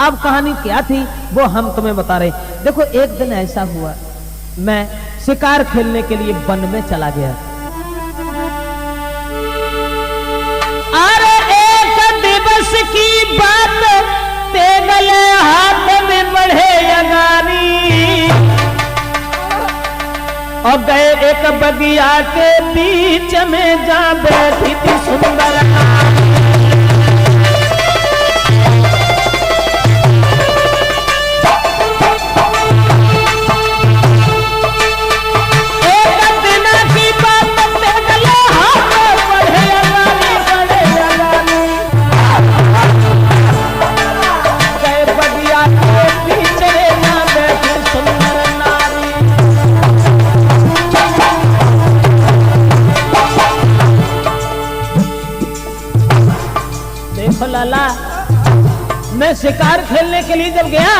अब कहानी क्या थी वो हम तुम्हें बता रहे। देखो एक दिन ऐसा हुआ, मैं शिकार खेलने के लिए वन में चला गया। अरे एक दिवस की बात, तेगल हाथ में बढ़े अगारी, और गए एक बगिया के बीच में जा बैठी थी सुंदर नारी। लाला, मैं शिकार खेलने के लिए जब गया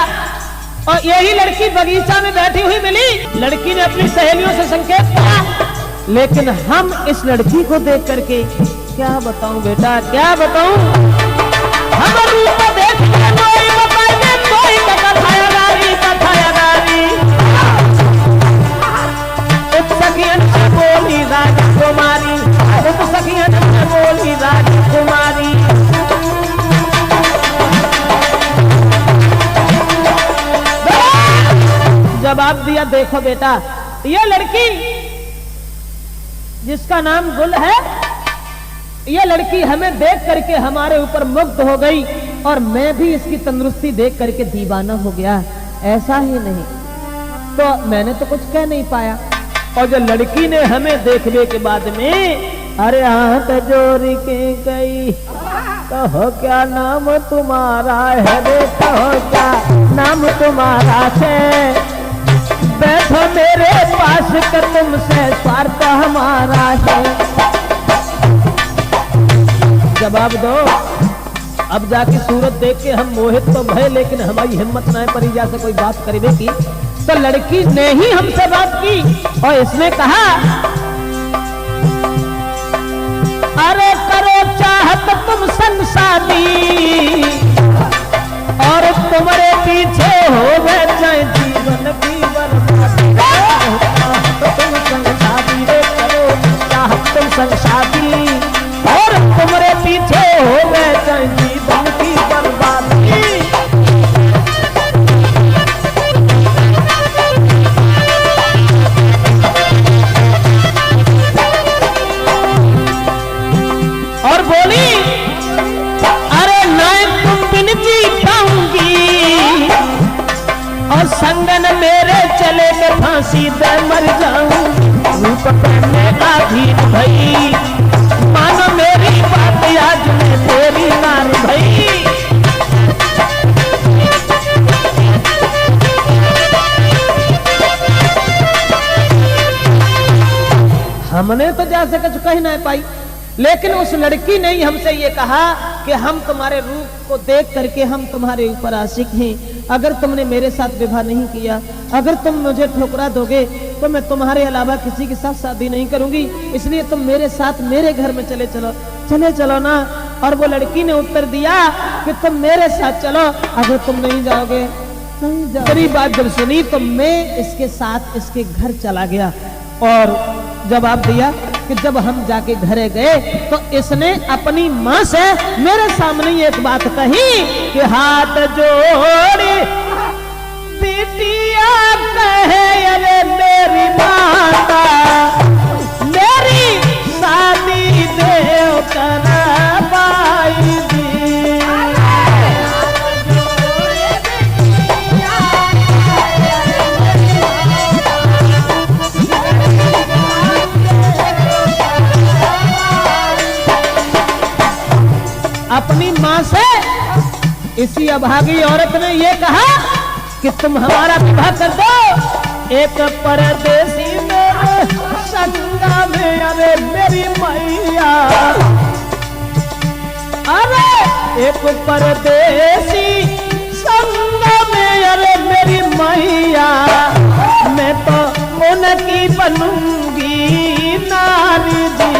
और यही लड़की बगीचा में बैठी हुई मिली। लड़की ने अपनी सहेलियों से संकेत किया, लेकिन हम इस लड़की को देख करके क्या बताऊं बेटा, क्या बताऊं, हम रूप देख के कोई बताए कोई कथायागारी कथायागारी। उपसखियन से बोली राजकुमारी, उपसखियन से बोली राजकुमारी। जवाब दिया, देखो बेटा, ये लड़की जिसका नाम गुल है, ये लड़की हमें देख करके हमारे ऊपर मुग्ध हो गई और मैं भी इसकी तंदुरुस्ती देख करके दीवाना हो गया। ऐसा ही नहीं तो मैंने तो कुछ कह नहीं पाया। और जो लड़की ने हमें देखने के बाद में अरे हाथ जोड़ के गई, कहो क्या नाम तुम्हारा है रे, कहो क्या नाम तुम्हारा है, बैठो मेरे पास कर तुमसे स्वार्थ हमारा है। जवाब दो। अब जाके सूरत देख के हम मोहित तो भय, लेकिन हमारी हिम्मत न पड़ी जा से कोई बात करीबे की। तो लड़की ने ही हमसे बात की और इसने कहा, अरे करो चाहत तुम संग शादी, और तुम्हारे पीछे हो गए चाहे जीवन की बर्बादी। तुम संग शादी रे, करो चाहत तुम संग शादी, और तुम्हारे पीछे हो गए चाहे जीवन की बर्बादी। और बोली, अरे नाय तुम बिन जी पाऊंगी, और संगन मेरे चले के फांसी दे मर जाऊं। रूप पहने आधीन भई, मानो मेरी बात आज में तेरी नार भई। हमने तो जैसे कुछ कह नहीं पाई, लेकिन उस लड़की ने ही हमसे ये कहा कि हम तुम्हारे रूप को देख करके हम तुम्हारे ऊपर आशिक हैं। अगर तुमने मेरे साथ विवाह नहीं किया, अगर तुम मुझे ठुकरा दोगे तो मैं तुम्हारे अलावा किसी के साथ शादी नहीं करूंगी, इसलिए तुम मेरे साथ मेरे घर में चले चलो ना। और वो लड़की ने उत्तर दिया कि तुम मेरे साथ चलो, अगर तुम नहीं जाओगे नहीं जाओगे। मेरी बात जब सुनी तो मैं इसके साथ इसके घर चला गया और जवाब दिया कि जब हम जाके घरे गए तो इसने अपनी माँ से मेरे सामने एक बात कही कि हाथ जोड़ी बिटिया कहे, अरे मेरी माता मेरी शादी देव करवाई दी। अपनी माँ से इसी अभागी औरत ने ये कहा कि तुम हमारा विवाह कर दो। एक परदेसी मेरे संगा में, अरे मेरी मैया, अरे एक परदेसी संगा में, अरे मेरी मैया, मैं तो उनकी बनूंगी नारी जी।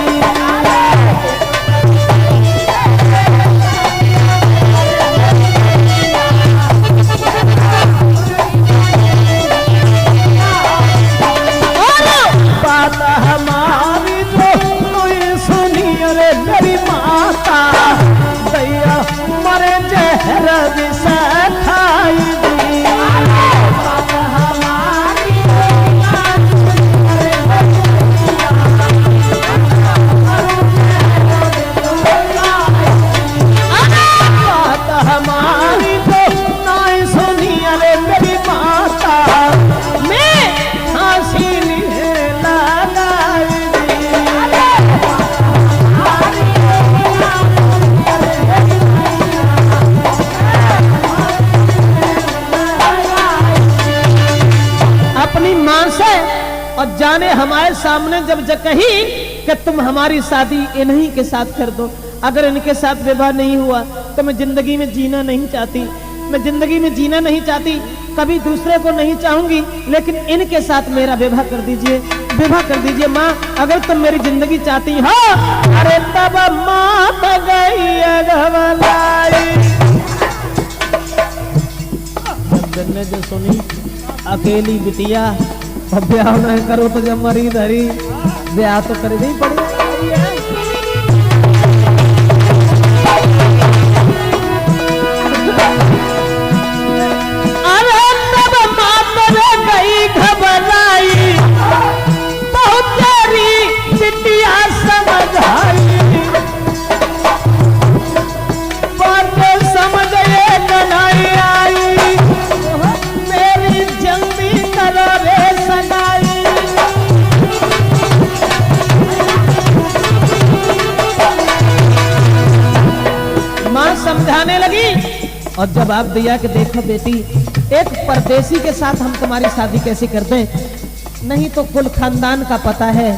और जाने हमारे सामने जब कही कि तुम हमारी शादी इन्हीं के साथ कर दो, अगर इनके साथ विवाह नहीं हुआ तो मैं जिंदगी में जीना नहीं चाहती, मैं जिंदगी में जीना नहीं चाहती, कभी दूसरे को नहीं चाहूंगी, लेकिन इनके साथ मेरा विवाह कर दीजिए, विवाह कर दीजिए माँ, अगर तुम मेरी जिंदगी चाहती हो। अरे तब माँ गई ने जो सुनी अकेली बिटिया, अब ब्याह न करो तो जब मरी धरी, ब्याह तो कर ही पड़ेगा। समझाने लगी और जवाब दिया कि देखो बेटी, एक परदेसी के साथ हम तुम्हारी शादी कैसे कर दें, नहीं तो कुल खानदान का पता है,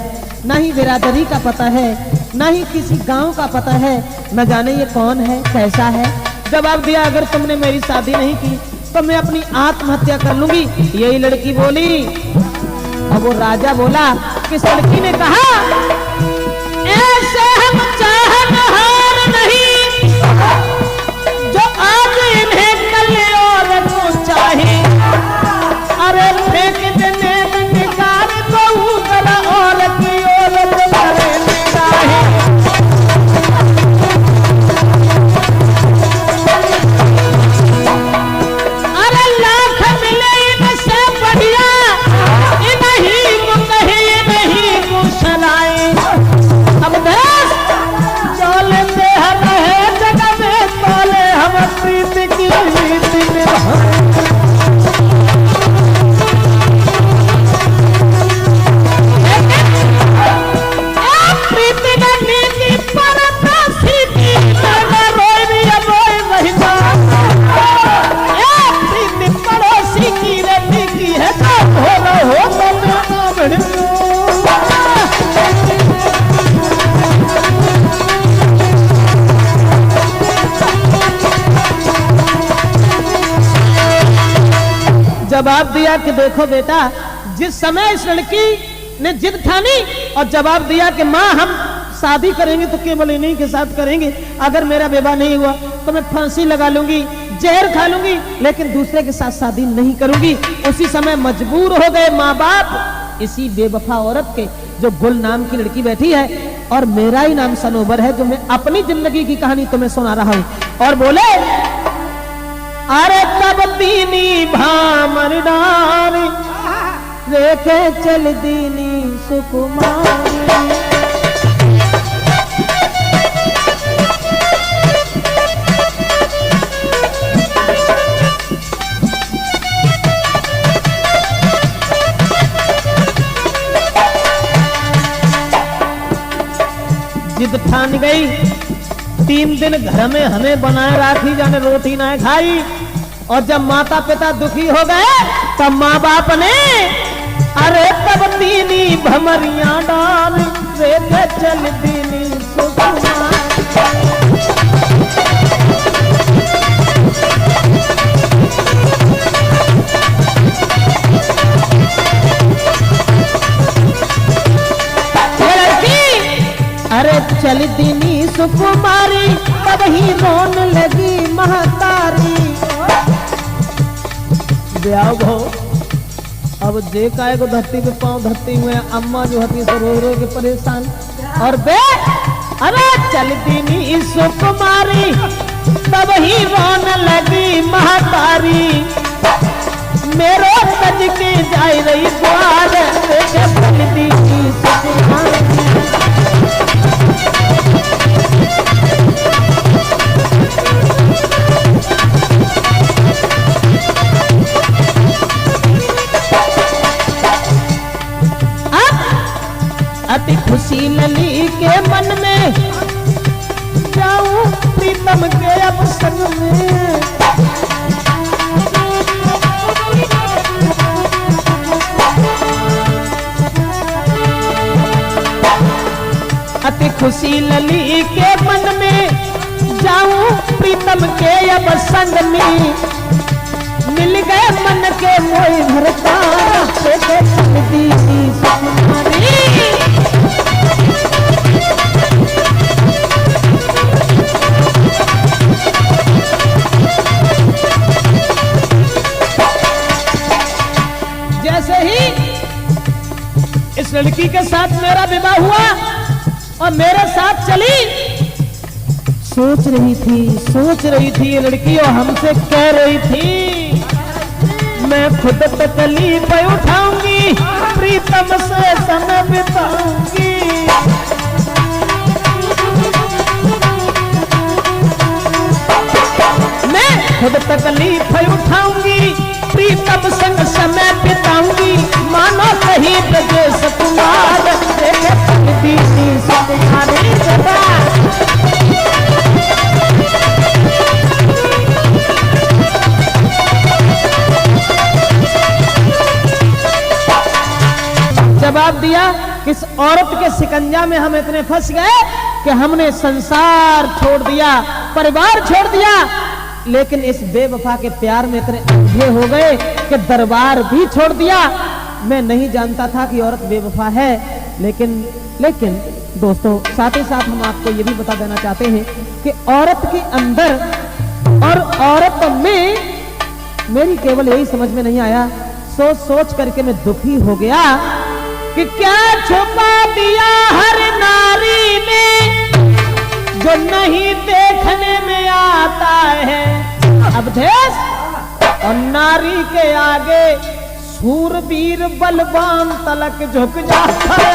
ना ही बिरादरी का पता है, ना ही किसी गांव का पता है, न जाने ये कौन है, कैसा है। जवाब दिया अगर तुमने मेरी शादी नहीं की तो मैं अपनी आत्महत्या कर लूंगी। यही लड़की बोली। और वो राजा बोला, किस लड़की ने कहा, ऐसे हम चाहनहार नहीं जो आज इन्हें कल और को चाहे, अरे फेंक देने में निकाल तो उधर और की ओर करने चाहे। अरे लाख मिले इनसे बढ़िया, इन्हीं को कहे नहीं को सुनाए। अब देश चोले से हम है जगह में तोले, हम प्रीति की नीति में जवाब दिया कि देखो बेटा, जिस समय इस लड़की ने जिद ठानी और जवाब दिया कि माँ हम शादी करेंगे तो केवल इन्हीं के साथ करेंगे, अगर मेरा विवाह नहीं हुआ तो मैं फांसी लगा लूंगी, जहर खा लूंगी, लेकिन दूसरे के साथ शादी नहीं करूंगी। उसी समय मजबूर हो गए माँ बाप इसी बेवफा औरत के, जो गुल नाम की लड़की बैठी है और मेरा ही नाम सनोबर है, जो मैं अपनी जिंदगी की कहानी तुम्हें सुना रहा हूं। और बोले, अरे तब दीनी भामर डारी रेखे चल दीनी सुकुमारी। जिद ठान गई, 3 दिन घर में हमें बनाए राखी, जाने रोटी ना खाई। और जब माता पिता दुखी हो गए तब माँ बाप ने अरे तब दीनी भमरियां डाल रेखे चल दीनी सुकुमारी। अरे चल दीनी सुकुमारी, तब ही रोन लगी महतारी। ब्याह भो, अब देखा है को धरती पे पांव धरती हुए, अम्मा जो होती है रो रो के परेशान। और बे अरे चल दीनी सुकुमारी, तब ही रोन लगी महतारी। मेरो तज के जाए रही द्वार, चल दीनी सुकुमारी। अति खुशी लली के मन में, जाऊं प्रीतम के अब संग में। खुशी लली के मन में, जाऊं प्रीतम के अब संग में, मिल गए मन के मोह भरता, देखे दी सुकुमारी। जैसे ही इस लड़की के साथ मेरा विवाह हुआ और मेरे साथ चली, सोच रही थी ये लड़की और हमसे कह रही थी, मैं खुद तकलीफ उठाऊंगी, प्रीतम से समय बिताऊंगी। मैं खुद तकलीफ उठाऊंगी, प्रीतम संग समय बिताऊंगी, मानो कहीं ब्रजेश कुमार, देखे दीदी सुकुमारी जबा। जवाब दिया, किस औरत के शिकंजा में हम इतने फंस गए कि हमने संसार छोड़ दिया, परिवार छोड़ दिया, लेकिन इस बेवफा के प्यार में इतने अंधे हो गए कि दरबार भी छोड़ दिया। मैं नहीं जानता था कि औरत बेवफा है, लेकिन दोस्तों साथ ही साथ हम आपको ये भी बता देना चाहते हैं कि औरत के अंदर और औरत में मेरी केवल यही समझ में नहीं आया, सोच करके मैं दुखी हो गया कि क्या छुपा दिया हर नारी में, जो नहीं देखने में आता है अवधेश, और नारी के आगे सूरवीर बलवान तलक झुक जाता है।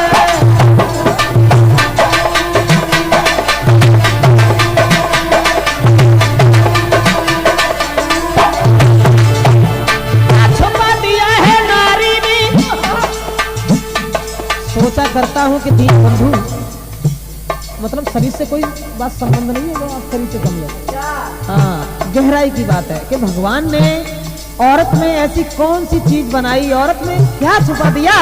सोचा करता हूं कि दीन बंधु, मतलब शरीर से कोई बात संबंध नहीं है, आप शरीर से कम लो। हाँ, गहराई की बात है कि भगवान ने औरत में ऐसी कौन सी चीज बनाई, औरत में क्या छुपा दिया,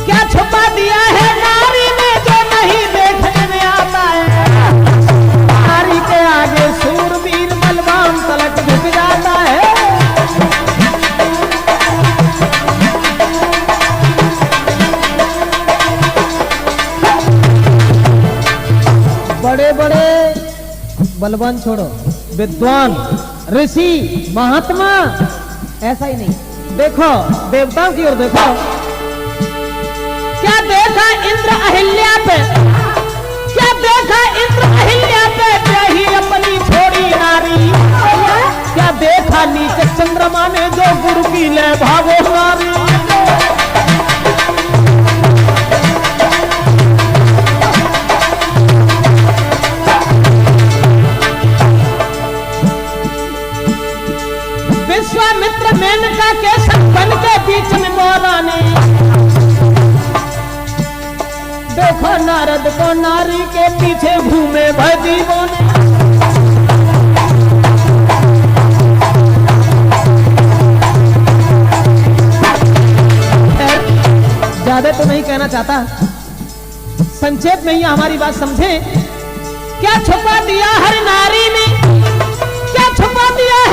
क्या छुपा दिया है नारी में जो नहीं देखने में आता है। नारी के आगे सूरवीर बलवान तलक झुक जाता है। बड़े बड़े बलवान छोड़ो, विद्वान ऋषि महात्मा ऐसा ही नहीं, देखो देवताओं की ओर देखो, क्या देखा इंद्र अहिल्या पे, क्या देखा इंद्र अहिल्या पे, ही अपनी छोड़ी नारी, क्या देखा नीचे चंद्रमा ने जो गुरु की ले भागो नारी। विश्वामित्र मेनका के संबंध के बीच में मौलाने, देखो नारद को नारी के पीछे घूमे भय दीवाने। ज्यादा तो नहीं कहना चाहता, संक्षेप में ही हमारी बात समझे। क्या छुपा दिया हर नारी ने, क्या छुपा दिया है